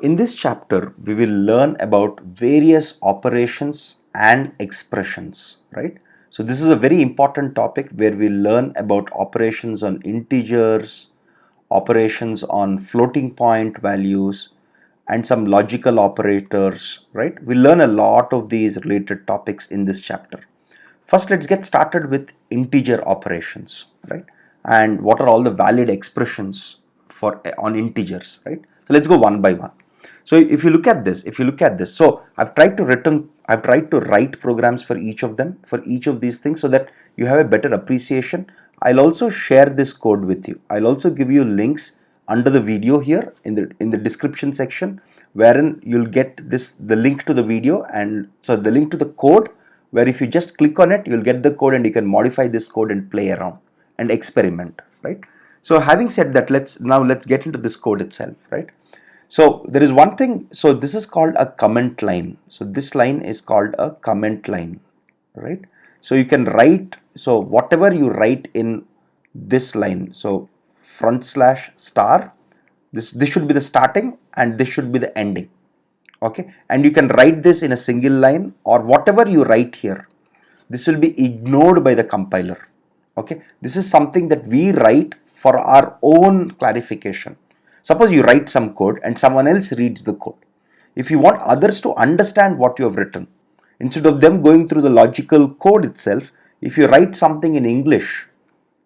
In this chapter, we will learn about various operations and expressions, right? So this is a very important topic where we learn about operations on integers, operations on floating point values, and some logical operators, right? We learn a lot of these related topics in this chapter. First, let's get started with integer operations, right? And what are all the valid expressions for on integers, right? So let's go one by one. So if you look at this, so I've tried to write programs for each of them, for each of these things, so that you have a better appreciation. I'll also share this code with you. I'll also give you links under the video here in the description section, wherein you'll get the link to the video, and so the link to the code, where if you just click on it, you'll get the code and you can modify this code and play around and experiment, right? So having said that, let's get into this code itself, right? So there is one thing, so this is called a comment line. So this line is called a comment line, right? So you can write, so whatever you write in this line, so front slash star, this should be the starting and this should be the ending, okay? And you can write this in a single line, or whatever you write here, this will be ignored by the compiler, okay? This is something that we write for our own clarification. Suppose you write some code and someone else reads the code. If you want others to understand what you have written, instead of them going through the logical code itself, if you write something in English,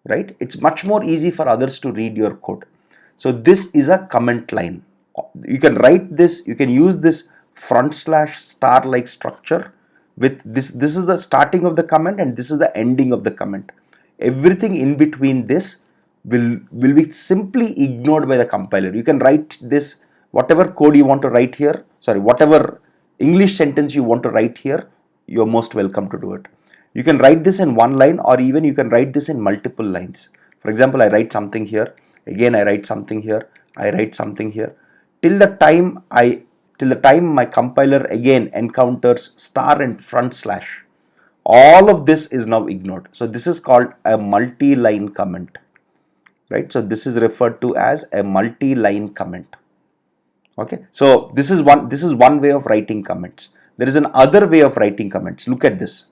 right, it's much more easy for others to read your code. So this is a comment line. You can write this, you can use this front slash star like structure with this. This is the starting of the comment and this is the ending of the comment. Everything in between this will be simply ignored by the compiler. You can write this, whatever code you want to write here, whatever English sentence you want to write here, you're most welcome to do it. You can write this in one line, or even you can write this in multiple lines. For example, I write something here, again I write something here, I write something here, till the time my compiler again encounters star and front slash. All of this is now ignored. So this is called a multi-line comment, right? So this is referred to as a multi-line comment. Okay, so this is one way of writing comments. There is another way of writing comments. Look at this.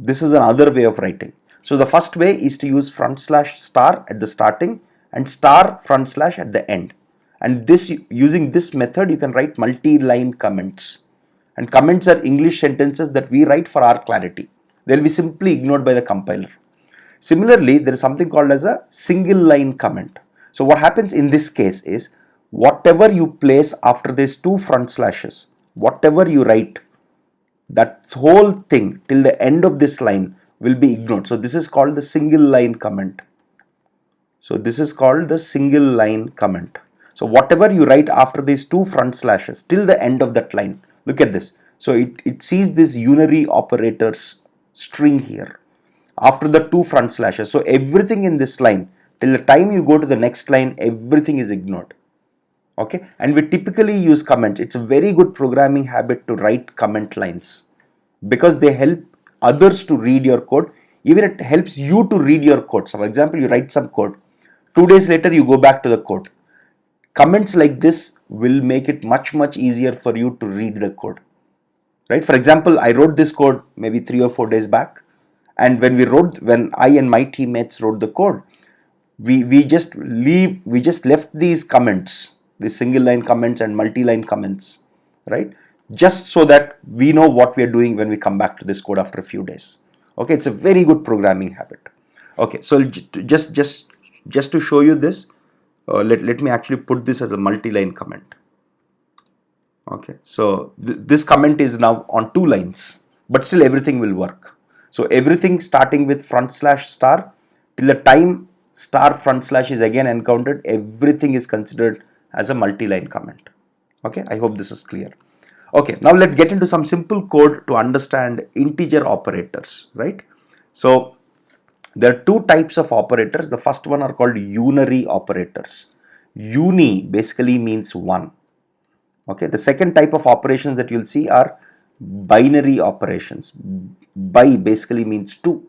This is another way of writing. So the first way is to use front slash star at the starting and star front slash at the end. And this, using this method, you can write multi-line comments. And comments are English sentences that we write for our clarity. They'll be simply ignored by the compiler. Similarly, there is something called as a single line comment. So what happens in this case is, whatever you place after these two front slashes, whatever you write, that whole thing till the end of this line will be ignored. So this is called the single line comment. So this is called the single line comment. So whatever you write after these two front slashes till the end of that line, look at this. So it sees this unary operators string here after the two front slashes. So everything in this line till the time you go to the next line, everything is ignored. Okay, and we typically use comments. It's a very good programming habit to write comment lines because they help others to read your code. Even it helps you to read your code. So for example, you write some code, 2 days later you go back to the code. Comments like this will make it much easier for you to read the code, right? For example, I wrote this code maybe 3 or 4 days back, and when I and my teammates wrote the code, we just left these comments, the single line comments and multi-line comments, right? Just so that we know what we are doing when we come back to this code after a few days. Okay, it's a very good programming habit. Okay, so just to show you this, let me actually put this as a multi-line comment. Okay, so this comment is now on 2 lines, but still everything will work. So everything starting with front slash star till the time star front slash is again encountered, everything is considered as a multi-line comment. Okay, I hope this is clear. Okay, now let's get into some simple code to understand integer operators, right? So there are 2 types of operators. The first one are called unary operators. Uni basically means 1. Okay, the second type of operations that you'll see are binary operations. Bi basically means 2.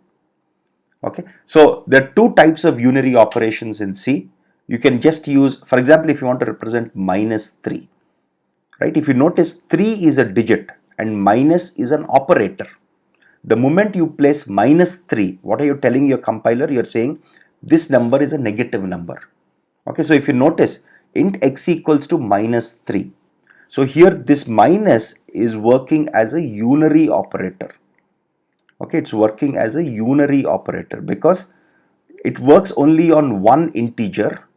Okay, so there are 2 types of unary operations in C. You can just use, for example, if you want to represent -3, right? If you notice, 3 is a digit and minus is an operator. The moment you place minus 3, what are you telling your compiler? You're saying this number is a negative number. Okay, so if you notice, int x equals to minus 3. So here this minus is working as a unary operator. Okay, it's working as a unary operator because it works only on one integer.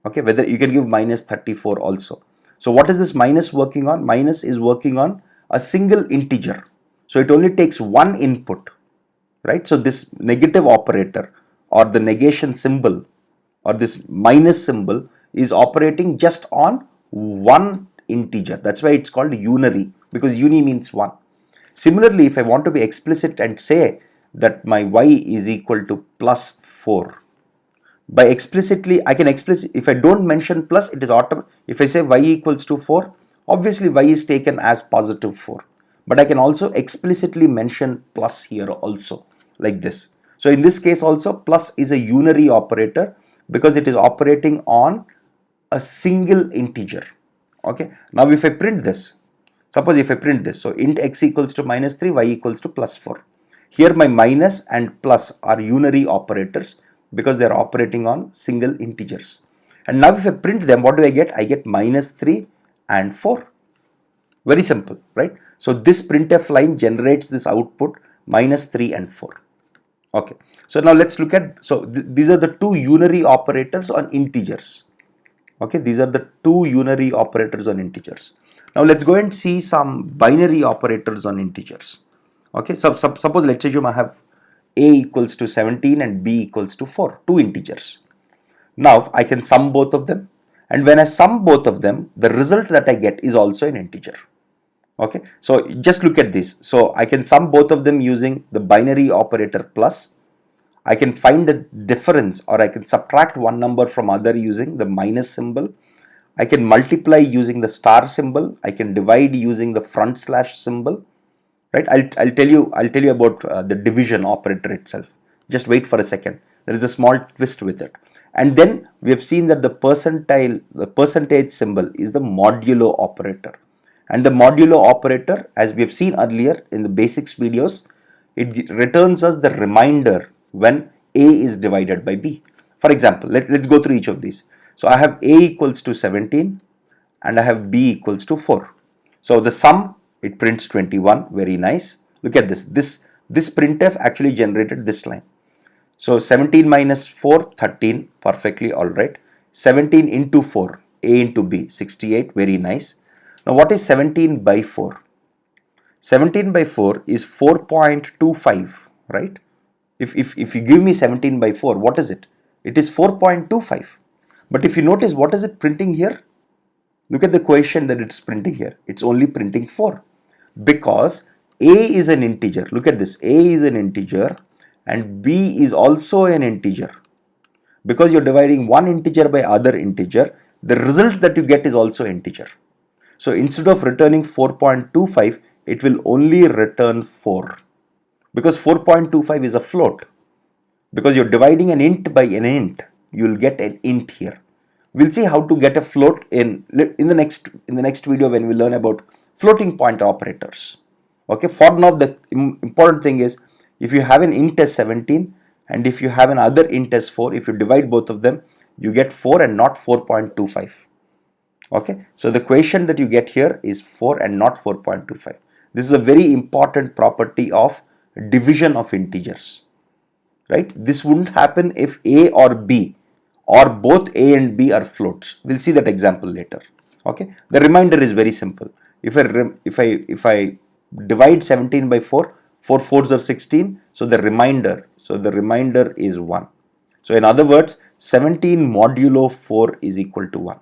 Okay, whether you can give minus 34 also. So what is this minus working on? Minus is working on a single integer. So it only takes one input, right? So this negative operator or the negation symbol or this minus symbol is operating just on one integer. That's why it's called unary, because uni means one. Similarly, if I want to be explicit and say that my y is equal to plus 4, by explicitly, I can explicit, if I don't mention plus, it is automatic. If I say y equals to 4, obviously y is taken as positive 4. But I can also explicitly mention plus here also, like this. So in this case also, plus is a unary operator because it is operating on a single integer. Okay. Now if I print this, suppose if I print this, so int x equals to minus 3, y equals to plus 4. Here my minus and plus are unary operators because they are operating on single integers. And now if I print them, what do I get? I get minus 3 and 4. Very simple, right? So this printf line generates this output minus 3 and 4. Okay. So now let's look at, so these are the two unary operators on integers. Okay, these are the two unary operators on integers. Now let's go and see some binary operators on integers. Okay, so suppose let's assume I have a equals to 17 and b equals to 4, two integers. Now I can sum both of them, and when I sum both of them, the result that I get is also an integer. Okay, so just look at this. So I can sum both of them using the binary operator plus. I can find the difference, or I can subtract one number from other using the minus symbol. I can multiply using the star symbol. I can divide using the front slash symbol. Right? I'll tell you about the division operator itself. Just wait for a second. There is a small twist with it. And then we have seen that the percentage symbol is the modulo operator. And the modulo operator, as we have seen earlier in the basics videos, it returns us the remainder when a is divided by b. For example, let's go through each of these. So I have a equals to 17 and I have b equals to 4. So the sum, it prints 21. Very nice. Look at this. This printf actually generated this line. So 17 minus 4, 13. Perfectly all right. 17 into 4, a into b, 68. Very nice. Now what is 17 by 4? 17 by 4 is 4.25, right? If you give me 17 by 4, what is it? It is 4.25. But if you notice, what is it printing here? Look at the quotient that it's printing here. It's only printing 4 because a is an integer. Look at this. A is an integer and b is also an integer. Because you're dividing one integer by other integer, the result that you get is also integer. So instead of returning 4.25, it will only return 4. Because 4.25 is a float. Because you're dividing an int by an int, you'll get an int here. We'll see how to get a float in the next video when we learn about floating point operators. Okay, for now the important thing is, if you have an int as 17 and if you have another int as 4, if you divide both of them, you get 4 and not 4.25. Okay, so the quotient that you get here is 4 and not 4.25. This is a very important property of division of integers, right? This wouldn't happen if a or b or both a and b are floats. We'll see that example later. Okay, the remainder is very simple. If I divide 17 by 4, 4 fours are 16, so the remainder is 1. So in other words, 17 modulo 4 is equal to 1.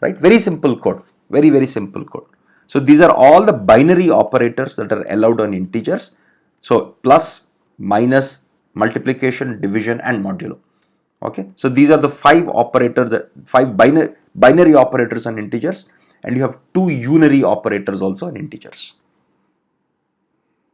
Right? Very simple code. Very simple code. So these are all the binary operators that are allowed on integers. So plus, minus, multiplication, division and modulo. Okay. So these are the 5 operators, 5 binary operators on integers, and you have 2 unary operators also on integers.